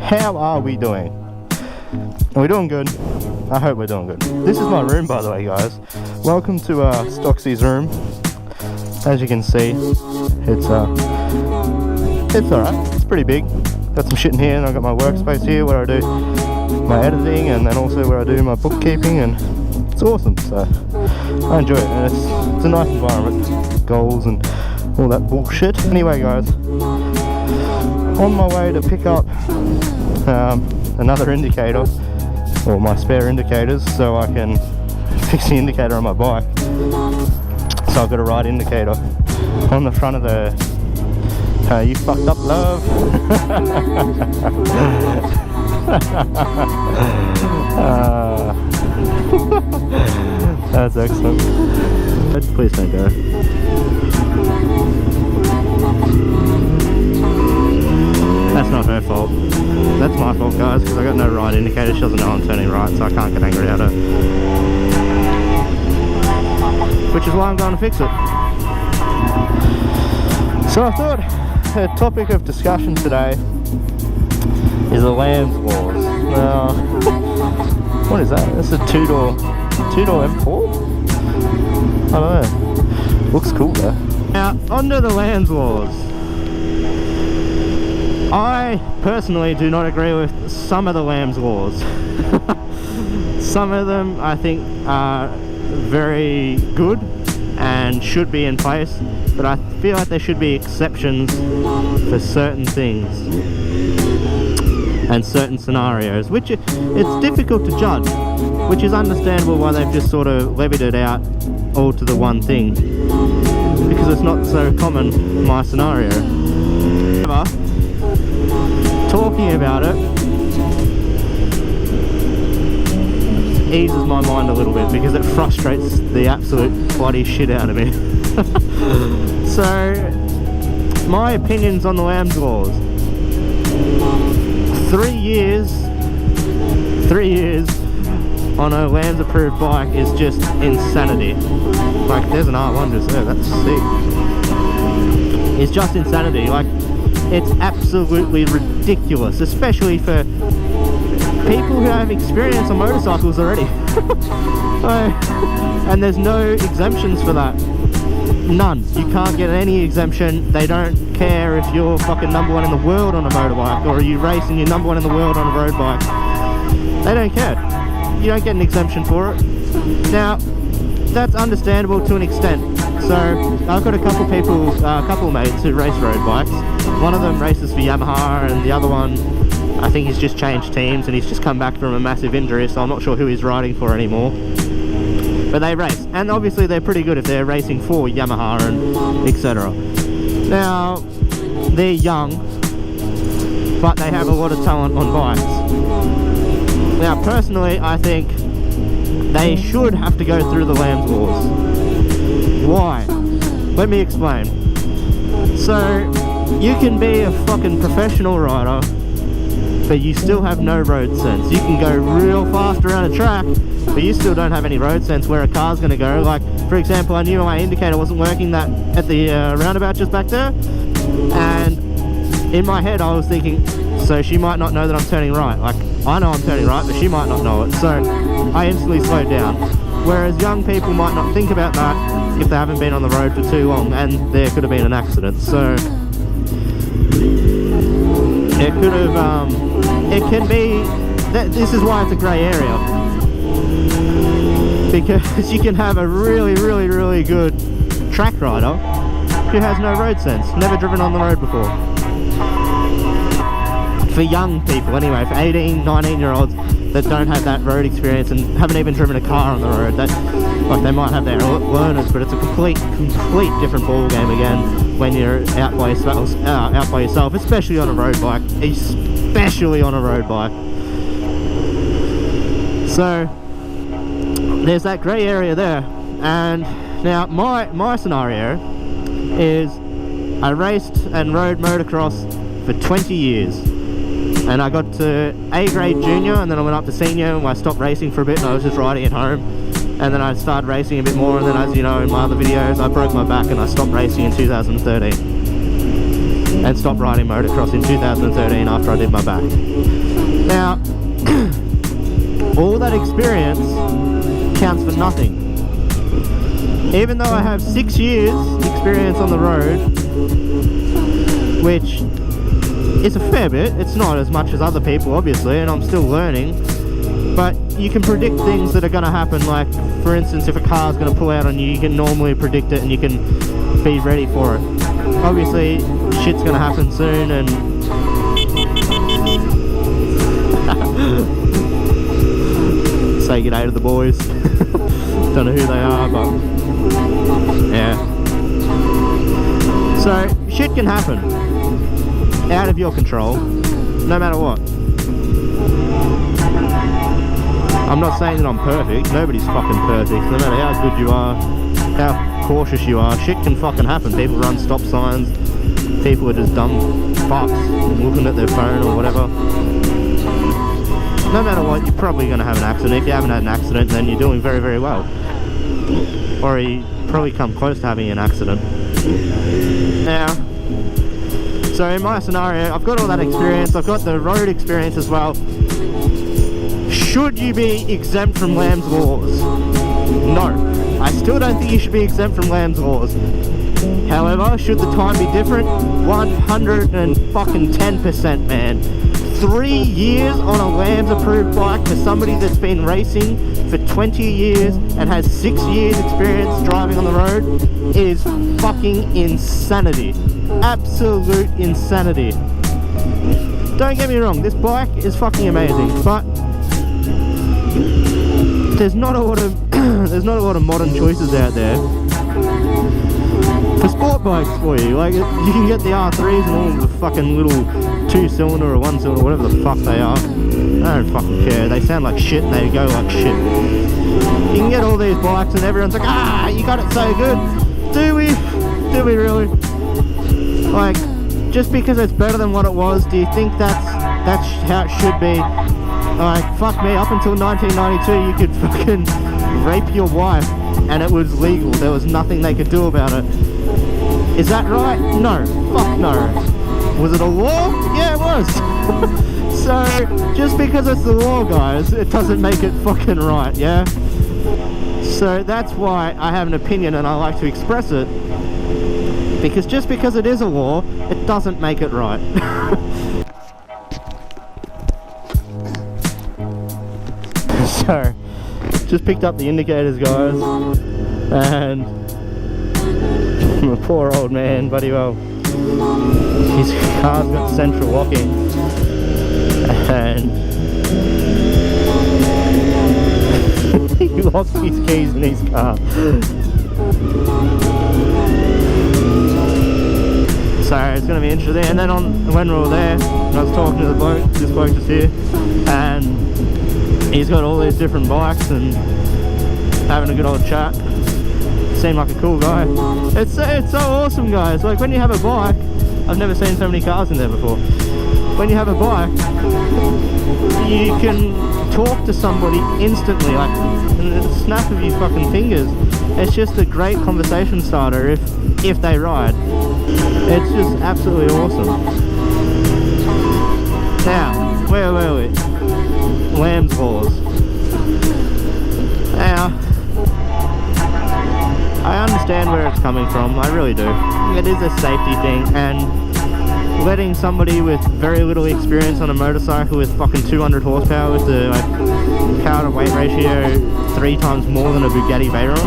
How are we doing? Are we doing good? I hope we're doing good. This is my room, by the way, guys. Welcome to Stocksy's room. As you can see, it's alright. It's pretty big. Got some shit in here, and I've got my workspace here where I do my editing, and then also where I do my bookkeeping, and it's awesome. So I enjoy it, and it's a nice environment. Goals and all that bullshit. Anyway, guys, on my way to pick up another indicator, or my spare indicators, so I can fix the indicator on my bike. So I've got a right indicator on the front of the you fucked up, love. That's excellent. Please don't go. That's not her fault. That's my fault, guys, because I got no right indicator. She doesn't know I'm turning right, so I can't get angry at her. Which is why I'm going to fix it. So I thought the topic of discussion today is the LAMS laws. Now, what is that? That's a two-door M4? I don't know. Looks cool though. Now, under the LAMS laws, I personally do not agree with some of the LAMS laws. Some of them I think are very good and should be in place, but I feel like there should be exceptions for certain things and certain scenarios, which it's difficult to judge, which is understandable why they've just sort of levied it out all to the one thing, because it's not so common, my scenario. However, talking about it eases my mind a little bit, because it frustrates the absolute bloody shit out of me. So, my opinions on the LAMS laws. 3 years on a LAMS approved bike is just insanity. Like, there's an R1 just there, that's sick. It's just insanity. Like, it's absolutely ridiculous, especially for people who have experience on motorcycles already. And there's no exemptions for that. None. You can't get any exemption. They don't care if you're fucking #1 in the world on a motorbike, or you race and you're #1 in the world on a road bike. They don't care. You don't get an exemption for it. Now, that's understandable to an extent. So, I've got a couple people, couple mates who race road bikes. One of them races for Yamaha, and the other one, I think he's just changed teams and he's just come back from a massive injury, so I'm not sure who he's riding for anymore. But they race, and obviously they're pretty good if they're racing for Yamaha and etc. Now, they're young, but they have a lot of talent on bikes. Now, personally, I think they should have to go through the LAMS laws. Why? Let me explain. So, you can be a fucking professional rider, but you still have no road sense. You can go real fast around a track, but you still don't have any road sense where a car's going to go. Like, for example, I knew my indicator wasn't working that at the roundabout just back there, and in my head I was thinking, so she might not know that I'm turning right. Like, I know I'm turning right, but she might not know it, so I instantly slowed down. Whereas young people might not think about that if they haven't been on the road for too long, and there could have been an accident. So it could have, it can be, this is why it's a grey area. Because you can have a really good track rider who has no road sense, never driven on the road before. For young people anyway, for 18, 19-year-olds that don't have that road experience and haven't even driven a car on the road, that, like, they might have their learners, but it's a complete different ball game again when you're out by yourself, especially on a road bike, So there's that grey area there. And now my scenario is I raced and rode motocross for 20 years, and I got to A grade junior, and then I went up to senior, and I stopped racing for a bit and I was just riding at home. And then I started racing a bit more, and then, as you know in my other videos, I broke my back and I stopped racing in 2013. and stopped riding motocross in 2013 after I did my back. Now, all that experience counts for nothing. Even though I have 6 years experience on the road, which is a fair bit, it's not as much as other people obviously, and I'm still learning, but you can predict things that are going to happen. Like, for instance, if a car's going to pull out on you, you can normally predict it and you can be ready for it. Obviously, shit's going to happen soon, and say g'day to the boys. Don't know who they are, but yeah. So, shit can happen out of your control, no matter what. I'm not saying that I'm perfect. Nobody's fucking perfect. No matter how good you are, how cautious you are, shit can fucking happen. People run stop signs. People are just dumb fucks looking at their phone or whatever. No matter what, you're probably going to have an accident. If you haven't had an accident, then you're doing very, very well. Or you probably come close to having an accident. Now, so in my scenario, I've got all that experience. I've got the road experience as well. Should you be exempt from LAMS laws? No. I still don't think you should be exempt from LAMS laws. However, should the time be different? 110%, man. 3 years on a LAMS approved bike for somebody that's been racing for 20 years and has 6 years experience driving on the road is fucking insanity. Absolute insanity. Don't get me wrong, this bike is fucking amazing, but there's not a lot of modern choices out there for sport bikes for you. Like, you can get the R3s and all the fucking little 2-cylinder or 1-cylinder, whatever the fuck they are. I don't fucking care. They sound like shit and they go like shit. You can get all these bikes and everyone's like, ah, you got it so good. Do we? Do we really? Like, just because it's better than what it was, do you think that's how it should be? Like, fuck me, up until 1992 you could fucking rape your wife and it was legal. There was nothing they could do about it. Is that right? No. Fuck no. Was it a law? Yeah, it was. So, just because it's the law, guys, it doesn't make it fucking right, yeah? So that's why I have an opinion and I like to express it. Because just because it is a law, it doesn't make it right. So, just picked up the indicators, guys, and my poor old man, bloody well, his car's got central locking, and he lost his keys in his car. So it's going to be interesting. And then when we were there, I was talking to the bloke, this bloke just here, and he's got all these different bikes and having a good old chat. Seemed like a cool guy. It's so awesome, guys. Like, when you have a bike, I've never seen so many cars in there before. When you have a bike, you can talk to somebody instantly, like in the snap of your fucking fingers. It's just a great conversation starter if they ride. It's just absolutely awesome. Now, where were we? LAMS laws. Now, I understand where it's coming from, I really do. It is a safety thing, and letting somebody with very little experience on a motorcycle with fucking 200 horsepower with the power to weight ratio 3 times more than a Bugatti Veyron,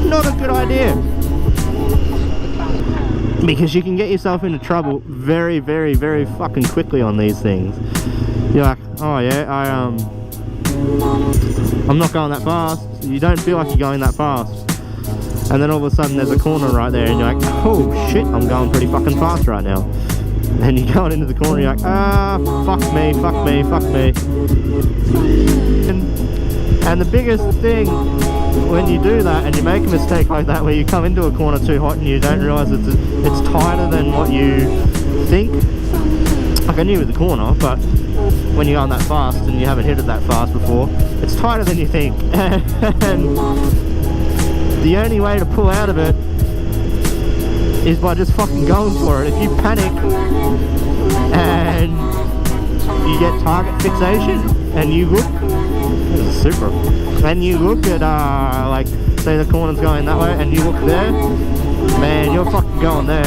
not a good idea. Because you can get yourself into trouble very, very, very fucking quickly on these things. You're like, oh yeah, I'm not going that fast. You don't feel like you're going that fast. And then all of a sudden there's a corner right there and you're like, oh shit, I'm going pretty fucking fast right now. And you're going into the corner, you're like, fuck me. And the biggest thing when you do that and you make a mistake like that where you come into a corner too hot and you don't realise it's tighter than what you think. Like, I knew with the corner, but when you're going that fast and you haven't hit it that fast before, it's tighter than you think. And the only way to pull out of it is by just fucking going for it. If you panic and you get target fixation and you look, this is super, and you look at like say the corner's going that way and you look there, man, you're fucking going there.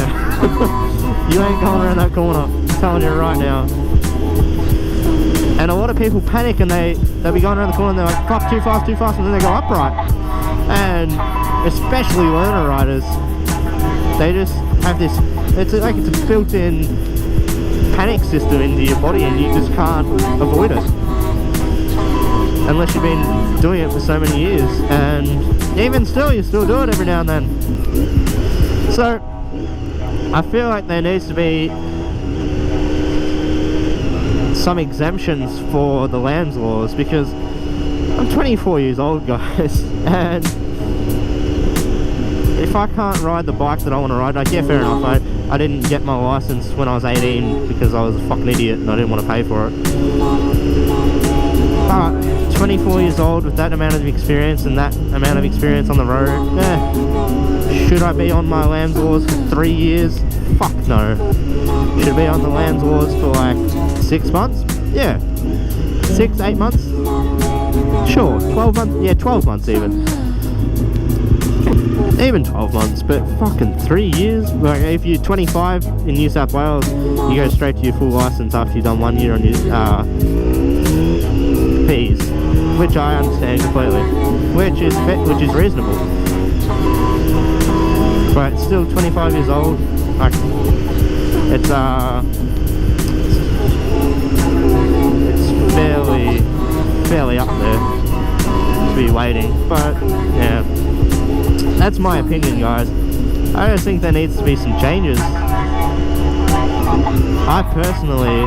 You ain't going around that corner, I'm telling you right now. And a lot of people panic and they'll be going around the corner and they're like, fuck, too fast, and then they go upright. And especially learner riders, they just have this, it's like it's a built-in panic system into your body and you just can't avoid it. Unless you've been doing it for so many years. And even still, you still do it every now and then. So, I feel like there needs to be some exemptions for the LAMS laws, because I'm 24 years old, guys, and if I can't ride the bike that I want to ride, like, yeah, fair enough, I didn't get my license when I was 18 because I was a fucking idiot and I didn't want to pay for it. But 24 years old with that amount of experience and that amount of experience on the road, should I be on my LAMS laws for 3 years? Fuck no. Should I be on the LAMS laws for like 6 months? Yeah. 6, 8 months? Sure. 12 months? Yeah, 12 months even. Even 12 months, but fucking 3 years? Like, if you're 25 in New South Wales, you go straight to your full license after you've done 1 year on your P's, which I understand completely, which is reasonable. But still 25 years old, like, it's fairly up there to be waiting, but yeah, that's my opinion, guys. I just think there needs to be some changes. I personally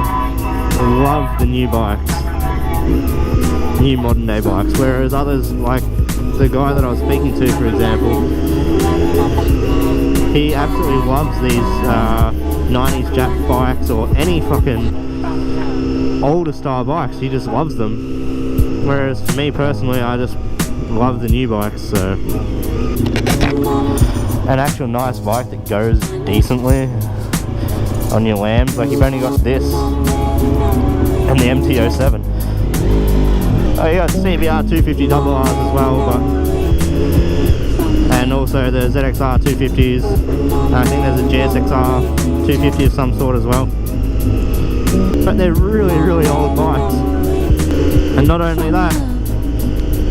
love the new bikes, new modern day bikes, whereas others, like the guy that I was speaking to, for example, he absolutely loves these 90s Jap bikes or any fucking older style bikes. He just loves them, whereas for me personally, I just love the new bikes. So an actual nice bike that goes decently on your LAMS, like you've only got this and the MT-07. Oh, you got CBR 250 double Rs as well, but, and also the ZXR 250s. I think there's a GSXR 250 of some sort as well. But they're really, really old bikes. And not only that,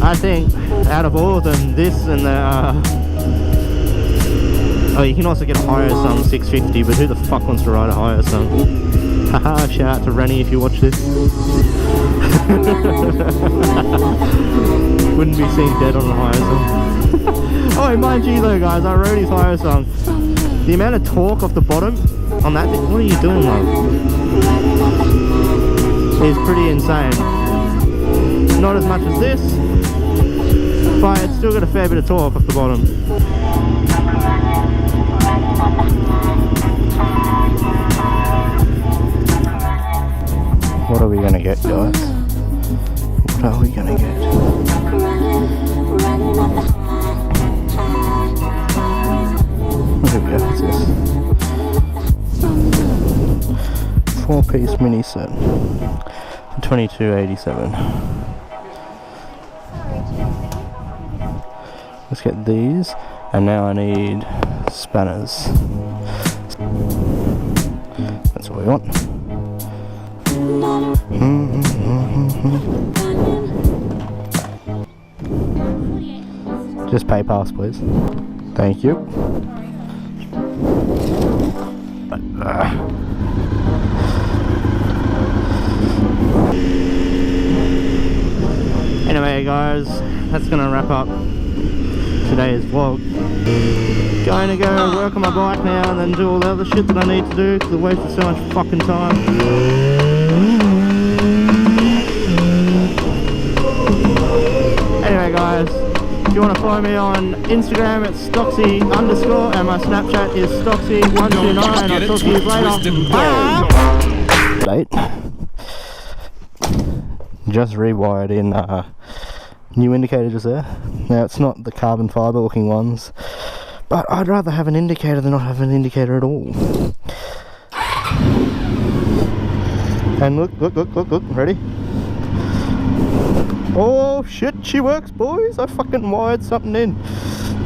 I think out of all of them, this and the oh, you can also get a Hyosung 650, but who the fuck wants to ride a Hyosung? Haha, shout out to Rennie if you watch this. Wouldn't be seen dead on a Hyosung. Oh, mind you though, guys, I rode his Hyosung. The amount of torque off the bottom on that thing, what are you doing, love? Is pretty insane. Not as much as this, but it's still got a fair bit of torque off the bottom. What are we gonna get, guys? What are we gonna get? Here we go, what's this? 4-piece mini set for $22.87. Let's get these, and now I need spanners. That's what we want. Just pay pass, please. Thank you. Anyway, guys, that's gonna wrap up today's vlog. Going to go work on my bike now and then do all the other shit that I need to do because I wasted so much fucking time. Anyway, guys, if you want to follow me on Instagram, it's Stoxy_ and my Snapchat is Stoxy129. I'll talk to you later. Bye! Date. Just rewired in new indicator just there. Now it's not the carbon fibre looking ones, But I'd rather have an indicator than not have an indicator at all. And look, ready? Oh shit, she works, boys! I fucking wired something in.